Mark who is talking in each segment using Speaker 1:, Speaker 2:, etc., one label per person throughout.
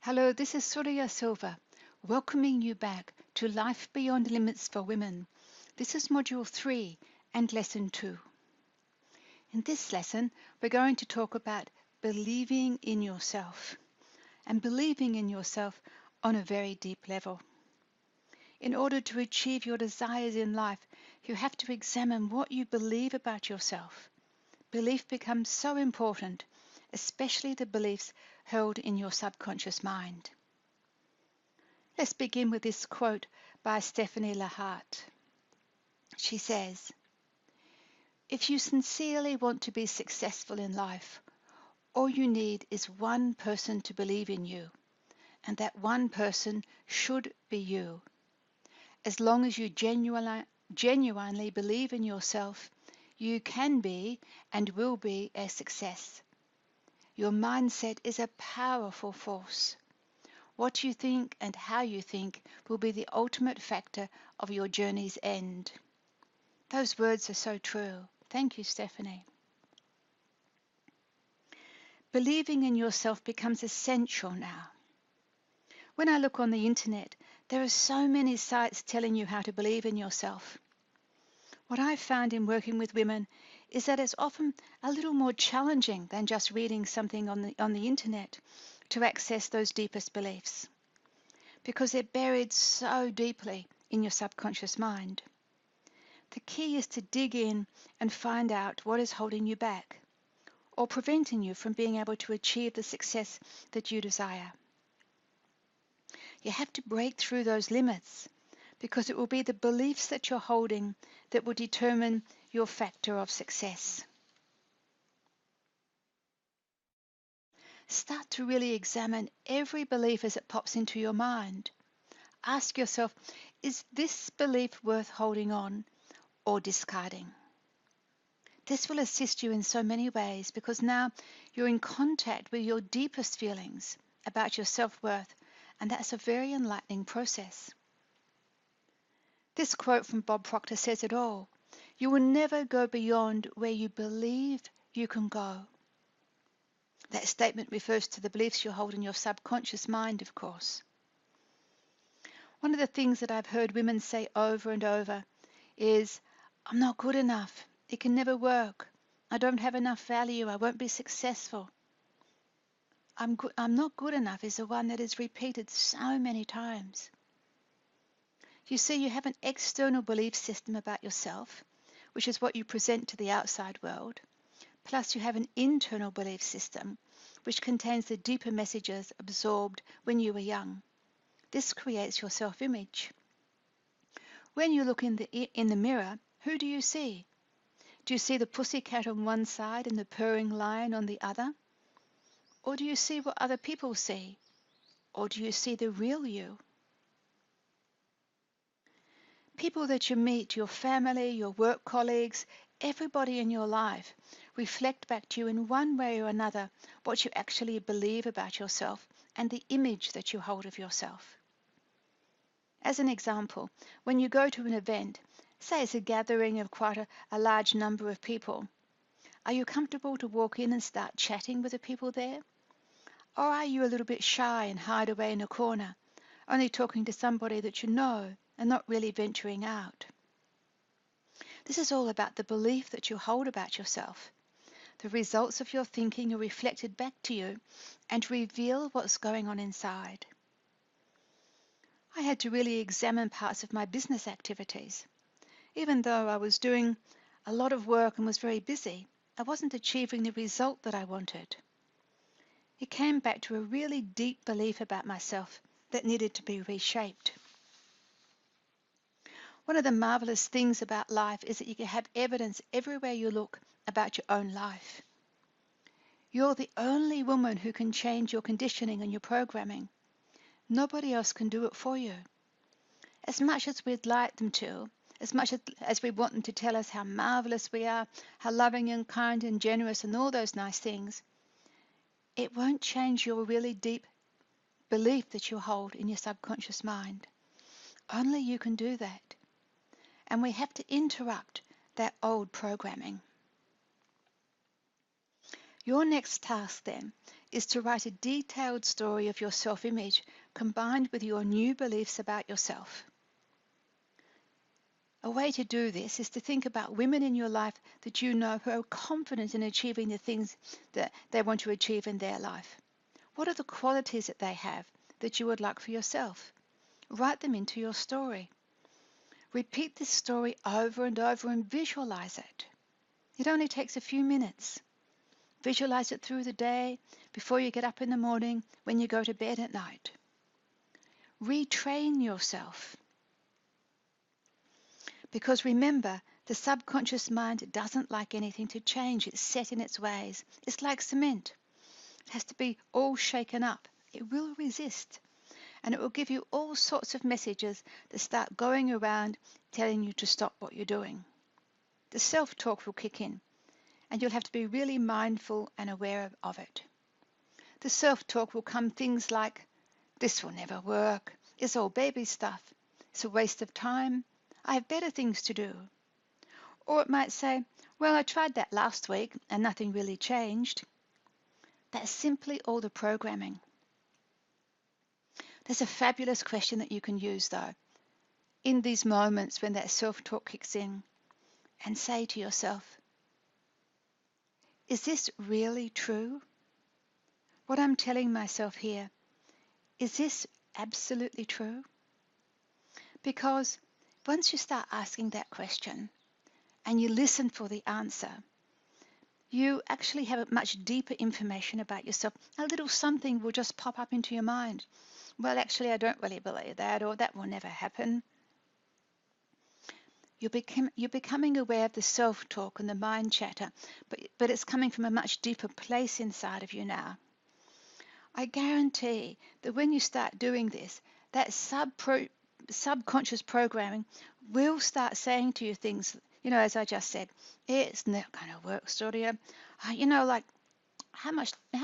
Speaker 1: Hello, this is Surya Silva, welcoming you back to Life Beyond Limits for Women. This is Module 3 and Lesson 2. In this lesson, we're going to talk about believing in yourself and believing in yourself on a very deep level. In order to achieve your desires in life, you have to examine what you believe about yourself. Belief becomes so important, especially the beliefs held in your subconscious mind. Let's begin with this quote by Stephanie Lahart. She says, "If you sincerely want to be successful in life, all you need is one person to believe in you, and that one person should be you. As long as you genuinely believe in yourself, you can be and will be a success. Your mindset is a powerful force. What you think and how you think will be the ultimate factor of your journey's end." Those words are so true. Thank you, Stephanie. Believing in yourself becomes essential now. When I look on the internet, there are so many sites telling you how to believe in yourself. What I've found in working with women is that it's often a little more challenging than just reading something on the internet to access those deepest beliefs, because they're buried so deeply in your subconscious mind. The key is to dig in and find out what is holding you back or preventing you from being able to achieve the success that you desire. You have to break through those limits, because it will be the beliefs that you're holding that will determine your factor of success. Start to really examine every belief as it pops into your mind. Ask yourself, is this belief worth holding on or discarding? This will assist you in so many ways, because now you're in contact with your deepest feelings about your self-worth, and that's a very enlightening process. This quote from Bob Proctor says it all. You will never go beyond where you believe you can go. That statement refers to the beliefs you hold in your subconscious mind, of course. One of the things that I've heard women say over and over is, "I'm not good enough. It can never work. I don't have enough value. I won't be successful." I'm not good enough is the one that is repeated so many times. You see, you have an external belief system about yourself, which is what you present to the outside world. Plus, you have an internal belief system, which contains the deeper messages absorbed when you were young. This creates your self-image. When you look in the mirror, who do you see? Do you see the pussycat on one side and the purring lion on the other? Or do you see what other people see? Or do you see the real you? People that you meet, your family, your work colleagues, everybody in your life, reflect back to you in one way or another what you actually believe about yourself and the image that you hold of yourself. As an example, when you go to an event, say it's a gathering of quite a large number of people, are you comfortable to walk in and start chatting with the people there? Or are you a little bit shy and hide away in a corner, only talking to somebody that you know and not really venturing out? This is all about the belief that you hold about yourself. The results of your thinking are reflected back to you and reveal what's going on inside. I had to really examine parts of my business activities. Even though I was doing a lot of work and was very busy, I wasn't achieving the result that I wanted. It came back to a really deep belief about myself that needed to be reshaped. One of the marvelous things about life is that you can have evidence everywhere you look about your own life. You're the only woman who can change your conditioning and your programming. Nobody else can do it for you. As much as we'd like them to, as much as we want them to tell us how marvelous we are, how loving and kind and generous and all those nice things, it won't change your really deep belief that you hold in your subconscious mind. Only you can do that. And we have to interrupt that old programming. Your next task then is to write a detailed story of your self-image combined with your new beliefs about yourself. A way to do this is to think about women in your life that you know who are confident in achieving the things that they want to achieve in their life. What are the qualities that they have that you would like for yourself? Write them into your story. Repeat this story over and over and visualize it. It only takes a few minutes. Visualize it through the day, before you get up in the morning, when you go to bed at night. Retrain yourself. Because remember, the subconscious mind doesn't like anything to change. It's set in its ways. It's like cement. It has to be all shaken up. It will resist. And it will give you all sorts of messages that start going around telling you to stop what you're doing. The self-talk will kick in, and you'll have to be really mindful and aware of it. The self-talk will come things like, this will never work, it's all baby stuff, it's a waste of time, I have better things to do. Or it might say, well, I tried that last week and nothing really changed. That's simply all the programming. There's a fabulous question that you can use, though, in these moments when that self-talk kicks in, and say to yourself, is this really true? What I'm telling myself here, is this absolutely true? Because once you start asking that question and you listen for the answer, you actually have a much deeper information about yourself. A little something will just pop up into your mind. Well, actually, I don't really believe that, or that will never happen. You're becoming aware of the self-talk and the mind chatter, but it's coming from a much deeper place inside of you now. I guarantee that when you start doing this, that subconscious programming will start saying to you things, as I just said, it's not going to work, Surya. Like, how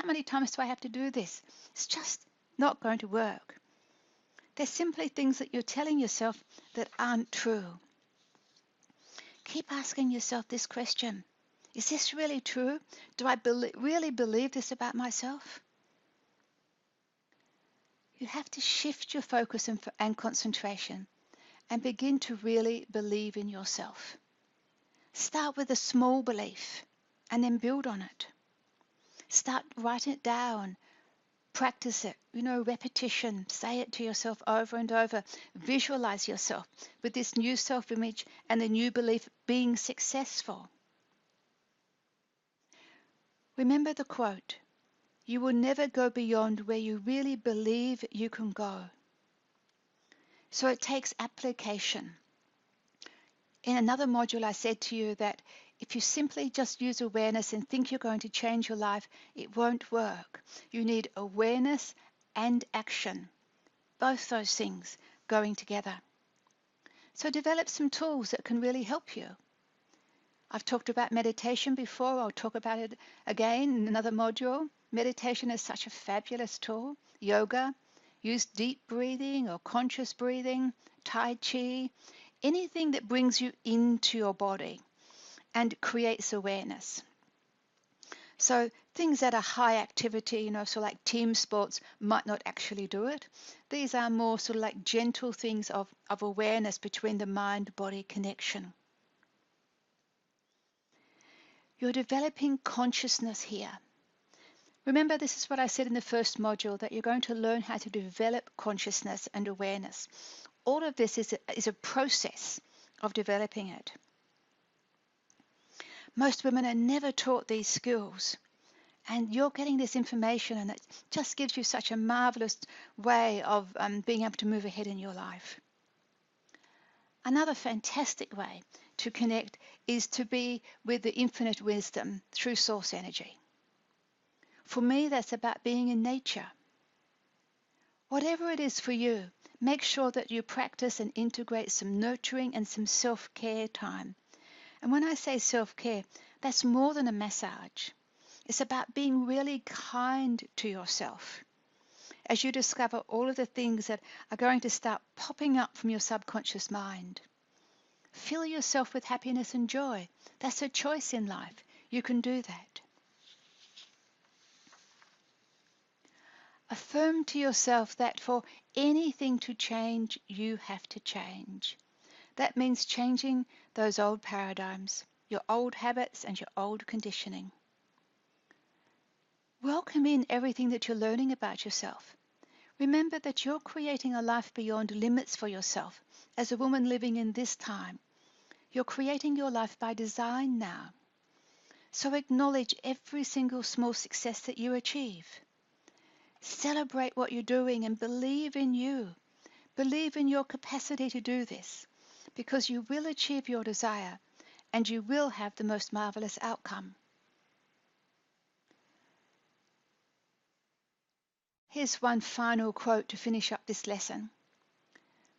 Speaker 1: many times do I have to do this? It's just not going to work. They're simply things that you're telling yourself that aren't true. Keep asking yourself this question. Is this really true? Do I really believe this about myself? You have to shift your focus and concentration and begin to really believe in yourself. Start with a small belief and then build on it. Start writing it down. Practice it, repetition. Say it to yourself over and over. Visualize yourself with this new self-image and the new belief being successful. Remember the quote, you will never go beyond where you really believe you can go. So it takes application. In another module, I said to you that if you simply just use awareness and think you're going to change your life, it won't work. You need awareness and action, both those things going together. So develop some tools that can really help you. I've talked about meditation before. I'll talk about it again in another module. Meditation is such a fabulous tool. Yoga, use deep breathing or conscious breathing, Tai Chi, anything that brings you into your body and creates awareness. So things that are high activity, so like team sports might not actually do it. These are more sort of like gentle things of awareness between the mind-body connection. You're developing consciousness here. Remember, this is what I said in the first module, that you're going to learn how to develop consciousness and awareness. All of this is a process of developing it. Most women are never taught these skills, and you're getting this information, and it just gives you such a marvelous way of being able to move ahead in your life. Another fantastic way to connect is to be with the infinite wisdom through source energy. For me, that's about being in nature. Whatever it is for you, make sure that you practice and integrate some nurturing and some self-care time. And when I say self-care, that's more than a massage. It's about being really kind to yourself as you discover all of the things that are going to start popping up from your subconscious mind. Fill yourself with happiness and joy. That's a choice in life. You can do that. Affirm to yourself that for anything to change, you have to change. That means changing those old paradigms, your old habits, and your old conditioning. Welcome in everything that you're learning about yourself. Remember that you're creating a life beyond limits for yourself as a woman living in this time. You're creating your life by design now. So acknowledge every single small success that you achieve. Celebrate what you're doing and believe in you. Believe in your capacity to do this, because you will achieve your desire and you will have the most marvelous outcome. Here's one final quote to finish up this lesson.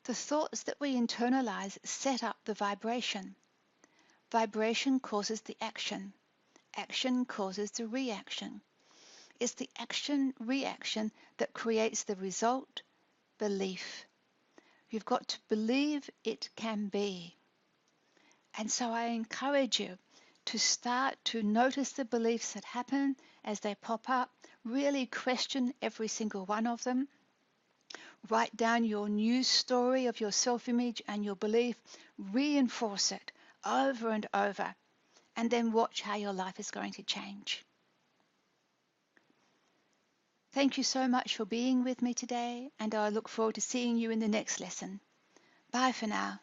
Speaker 1: The thoughts that we internalize set up the vibration. Vibration causes the action. Action causes the reaction. It's the action-reaction that creates the result, belief. You've got to believe it can be. And so I encourage you to start to notice the beliefs that happen as they pop up. Really question every single one of them. Write down your news story of your self-image and your belief. Reinforce it over and over. And then watch how your life is going to change. Thank you so much for being with me today, and I look forward to seeing you in the next lesson. Bye for now.